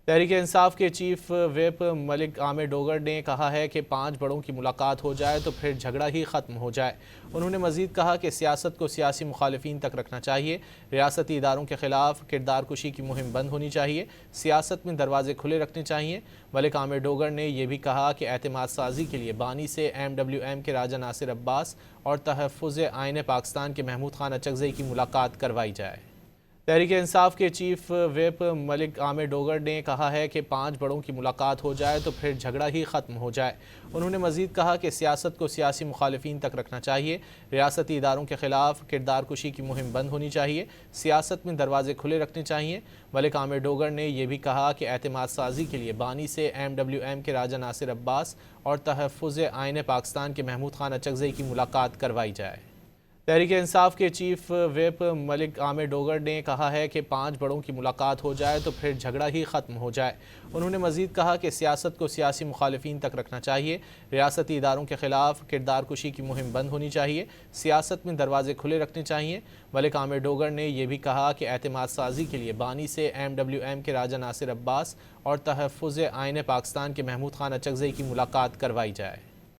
تحریک انصاف کے chief weep ملک عامر ڈوگر نے کہا ہے کہ 5 بڑوں کی ملاقات ہو جائے تو پھر جھگڑا ہی ختم ہو جائے۔ انہوں نے مزید کہا کہ سیاست کو سیاسی مخالفین تک رکھنا چاہیے، ریاستی اداروں کے خلاف کردار کشی کی مہم بند ہونی چاہیے، سیاست میں دروازے کھلے رکھنے چاہیے۔ ملک عامر ڈوگر نے یہ بھی کہا کہ اعتماد سازی کے لیے بانی سے MWM کے راجہ ناصر عباس اور تحفظ آئین پاکستان کے محمود خان اچکزئی کی ملاقات کروائی جائے۔ تحریک انصاف کے چیف ویپ ملک عامر ڈوگر نے کہا ہے کہ 5 بڑوں کی ملاقات ہو جائے تو پھر جھگڑا ہی ختم ہو جائے۔ انہوں نے مزید کہا کہ سیاست کو سیاسی مخالفین تک رکھنا چاہیے، ریاستی اداروں کے خلاف کردار کشی کی مہم بند ہونی چاہیے، سیاست میں دروازے کھلے رکھنے چاہیے۔ ملک عامر ڈوگر نے یہ بھی کہا کہ اعتماد سازی کے لیے بانی سے MWM کے راجہ ناصر عباس اور تحفظ آئین پاکستان کے محمود خان اچکزئی کی ملاقات کروائی جائے۔ تحریک انصاف کے چیف ویپ ملک عامر ڈوگر نے کہا ہے کہ 5 بڑوں کی ملاقات ہو جائے تو پھر جھگڑا ہی ختم ہو جائے۔ انہوں نے مزید کہا کہ سیاست کو سیاسی مخالفین تک رکھنا چاہیے، ریاستی اداروں کے خلاف کردار کشی کی مہم بند ہونی چاہیے، سیاست میں دروازے کھلے رکھنے چاہیے۔ ملک عامر ڈوگر نے یہ بھی کہا کہ اعتماد سازی کے لیے بانی سے MWM کے راجہ ناصر عباس اور تحفظ آئین پاکستان کے محمود خان اچکزئی کی ملاقات کروائی جائے۔